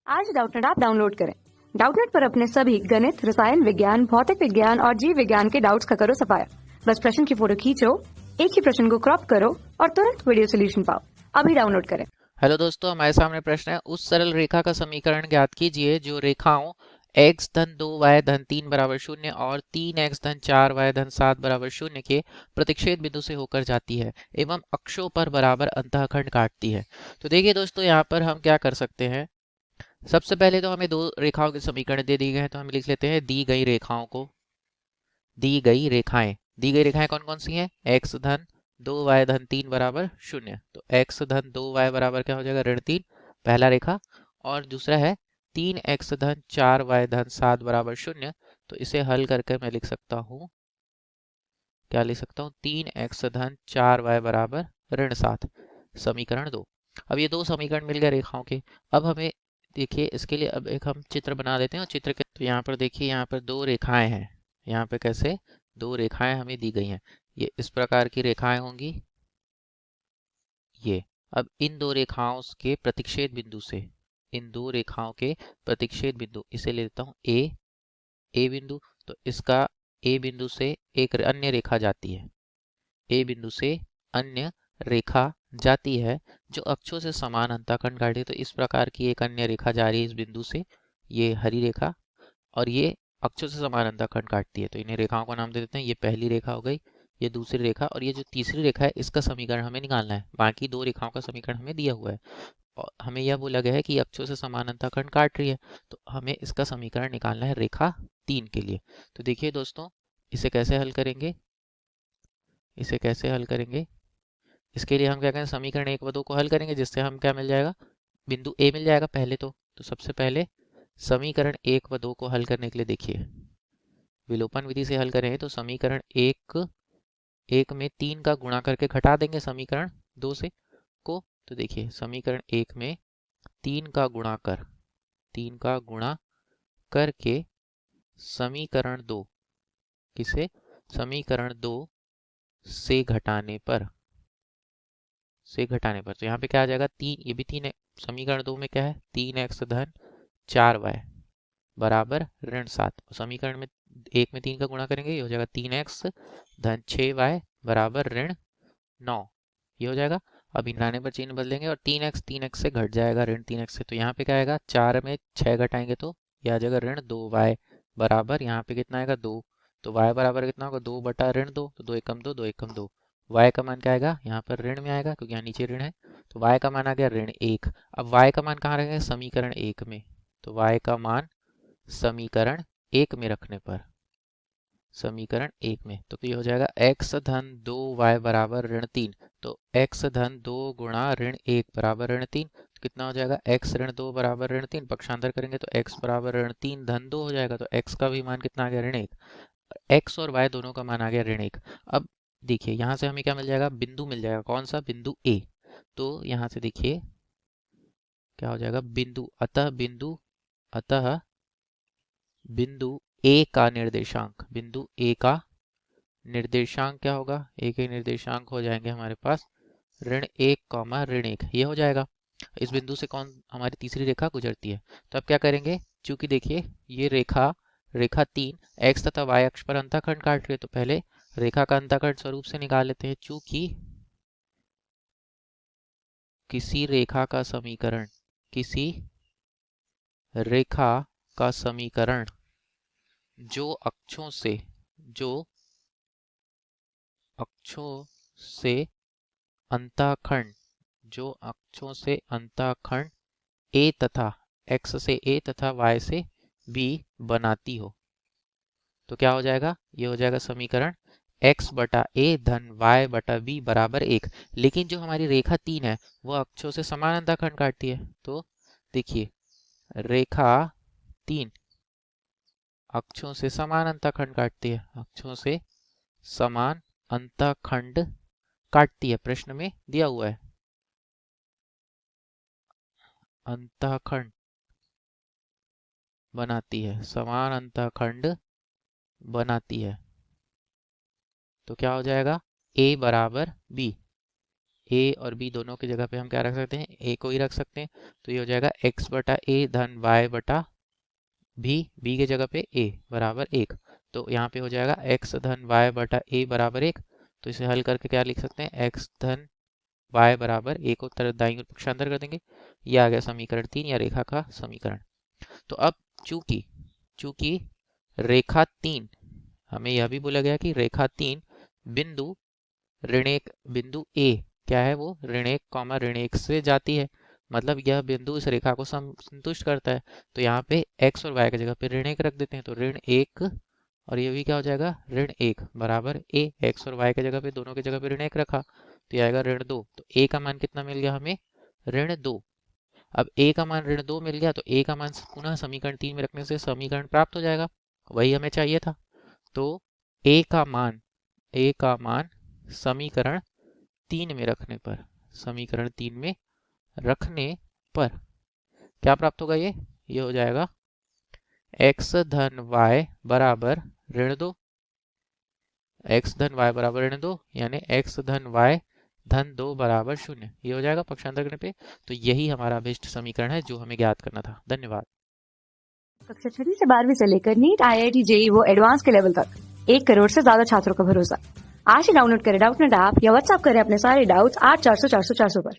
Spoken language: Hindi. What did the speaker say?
आज डाउटनेट ऐप डाउनलोड करें। डाउटनेट पर अपने सभी गणित, रसायन विज्ञान, भौतिक विज्ञान और जीव विज्ञान के डाउट्स का करो सफाया। बस प्रश्न की फोटो खींचो, एक ही प्रश्न को क्रॉप करो और तुरंत वीडियो सोल्यूशन पाओ। अभी डाउनलोड करें। हेलो दोस्तों, हमारे सामने प्रश्न है। उस सरल रेखा का समीकरण ज्ञात कीजिए जो रेखाओं x धन 2y धन 3 बराबर 0 और 3x धन 4y धन 7 बराबर 0 के प्रतिच्छेद बिंदु से होकर जाती है एवं अक्षों पर बराबर अंतःखंड काटती है। तो देखिए दोस्तों, यहाँ पर हम क्या कर सकते हैं। सबसे पहले तो हमें दो रेखाओं के समीकरण दे दिए गए हैं, तो हम लिख लेते हैं दी गई रेखाओं को। दी गई रेखाएं कौन कौन सी हैं? x धन 2y धन 3 बराबर 0। तो x धन 2y बराबर क्या हो जाएगा? ऋण 3, पहला रेखा। और दूसरा है 3x धन 4y धन 7 बराबर 0। तो इसे हल करके मैं लिख सकता हूँ, क्या लिख सकता हूँ? 3x धन 4y बराबर ऋण 7, समीकरण 2। अब ये दो समीकरण मिल गए रेखाओं के। अब हमें देखिए, इसके लिए अब एक हम चित्र बना देते हैं। और चित्र के तो यहाँ पर देखिए, यहाँ पर दो रेखाएं हैं। यहाँ पे कैसे दो रेखाएं हमें दी गई हैं। ये इस प्रकार की रेखाएं होंगी ये। अब इन दो रेखाओं के प्रतिच्छेद बिंदु से, इन दो रेखाओं के प्रतिच्छेद बिंदु, इसे ले लेता हूँ ए बिंदु। तो इसका ए बिंदु से एक अन्य रेखा जाती है, ए बिंदु से अन्य रेखा जाती है जो अक्षों से समान अंतःखंड काटे। तो इस प्रकार की एक अन्य रेखा जा रही है इस बिंदु से, ये हरी रेखा, और ये अक्षों से समान अंतःखंड काटती है। तो इन्हें रेखाओं का नाम दे देते हैं। ये पहली रेखा हो गई, ये दूसरी रेखा, और ये जो तीसरी रेखा है इसका समीकरण हमें निकालना है। बाकी दो रेखाओं का समीकरण हमें दिया हुआ है और हमें यह बोला गया है कि अक्षों से समान अंतःखंड काट रही है। तो हमें इसका समीकरण निकालना है रेखा 3 के लिए। तो देखिए दोस्तों, इसे कैसे हल करेंगे, इसे कैसे हल करेंगे। इसके लिए हम क्या करें, समीकरण 1 व 2 को हल करेंगे, जिससे हम क्या मिल जाएगा, बिंदु ए मिल जाएगा पहले तो सबसे पहले समीकरण 1 व 2 को हल करने के लिए देखिए, विलोपन विधि से हल करें तो समीकरण एक में 3 का गुणा करके घटा देंगे समीकरण 2 से को। तो देखिए, समीकरण 1 में 3 का गुणा करके समीकरण 2, किसे? समीकरण 2 से घटाने पर तो यहाँ पे क्या आ जाएगा? 3, ये भी 3 है। समीकरण 2 में क्या है? 3x धन 4y बराबर ऋण 7। समीकरण में 1 में 3 का गुणा करेंगे, ये हो जाएगा 3x धन 6y बराबर ऋण 9, ये हो जाएगा। अब इन्हाने पर चिन्ह बदलेंगे और 3x से घट जाएगा ऋण 3x से। तो यहाँ पे क्या आएगा? 4 में 6 घटाएंगे तो ये आ जाएगा ऋण 2y बराबर, यहाँ पे कितना आएगा? 2। तो y बराबर कितना होगा? 2 बटा ऋण 2। तो 2 एकम 2, 2 एकम 2। y का मान क्या आएगा? यहाँ पर ऋण में आएगा क्योंकि यहाँ नीचे ऋण है। तो y का मान आ गया ऋण 1। अब y का मान कहाँ रखेंगे? समीकरण 1 में। तो y का मान समीकरण 1 में रखने पर, समीकरण 1 में, तो ये हो जाएगा x धन 2y बराबर ऋण 3। तो x धन 2 गुणा ऋण 1 बराबर ऋण 3। तो कितना हो जाएगा? x ऋण 2 बराबर ऋण 3। पक्षांतर करेंगे तो x बराबर ऋण 3 धन 2 हो जाएगा। तो x का भी मान कितना आ गया? ऋण 1। x और y दोनों का मान आ गया ऋण 1। अब देखिए, यहाँ से हमें क्या मिल जाएगा? बिंदु मिल जाएगा। कौन सा? बिंदु a। तो यहाँ से देखिए क्या हो जाएगा? बिंदु, अतः बिंदु ए का निर्देशांक, बिंदु ए का निर्देशांक क्या होगा? ए के निर्देशांक हो जाएंगे हमारे पास ऋण 1 कॉमा ऋण 1, ये हो जाएगा। इस बिंदु से कौन हमारी तीसरी रेखा गुजरती है? तो अब क्या करेंगे, चूंकि देखिए ये रेखा 3 x तथा y अक्ष पर अंतःखंड काट रही है, तो पहले रेखा का अंतःखंड स्वरूप से निकाल लेते हैं। चूंकि किसी रेखा का समीकरण जो अक्षों से अंतःखंड a तथा x से a तथा y से b बनाती हो, तो क्या हो जाएगा? ये हो जाएगा समीकरण x बटा a धन y बटा b बराबर 1। लेकिन जो हमारी रेखा 3 है वो अक्षों से समान अंतःखंड काटती है। तो देखिए, रेखा 3 अक्षों से समान अंतःखंड काटती है, अक्षों से समान अंतःखंड काटती है, प्रश्न में दिया हुआ है अंतःखंड बनाती है, समान अंतःखंड बनाती है। तो क्या हो जाएगा? a बराबर b, ए और बी दोनों की जगह पे हम क्या रख सकते हैं, ए को ही रख सकते हैं। तो ये हो जाएगा x बटा ए धन y बटा बी के जगह पे ए बराबर 1। तो यहाँ पे हो जाएगा x धन y बटा ए बराबर 1। तो इसे हल करके क्या लिख सकते हैं, x धन y बराबर ए को तरफ दाईं ओर पक्षांतर कर देंगे। ये आ गया समीकरण 3 या रेखा का समीकरण। तो अब चूंकि रेखा 3, हमें यह भी बोला गया कि रेखा 3 बिंदु ऋण 1 बिंदु ए क्या है, वो ऋण 1 कॉमा ऋण 1 से जाती है, मतलब यह बिंदु इस रेखा को संतुष्ट करता है। तो यहाँ पे x और y की जगह पे ऋण 1 रख देते हैं। तो ऋण 1 और ये भी क्या हो जाएगा, ऋण 1 बराबर ए, x और y की जगह पे दोनों की जगह पे ऋण 1 रखा तो ये आएगा ऋण 2। तो a का मान कितना मिल गया हमें, ऋण 2। अब a का मान ऋण 2 मिल गया तो a का मान पुनः समीकरण 3 में रखने से समीकरण प्राप्त हो जाएगा, वही हमें चाहिए था। तो a का मान समीकरण 3 में रखने पर क्या प्राप्त होगा, ये हो जाएगा x धन y बराबर ऋण 2, x धन y बराबर ऋण 2 यानी x धन y धन 2 बराबर 0। ये हो जाएगा पक्षांतर करने पे। तो यही हमारा अभीष्ट समीकरण है जो हमें ज्ञात करना था। धन्यवाद। कक्षा 6 से 12वीं से लेकर नीट, IIT, JEE वो एडवांस के लेवल तक 1 करोड़ से ज्यादा छात्रों का भरोसा। आज ही डाउनलोड करें डाउटनेट ऐप या व्हाट्सएप करें अपने सारे डाउट्स 8400 400 400 पर।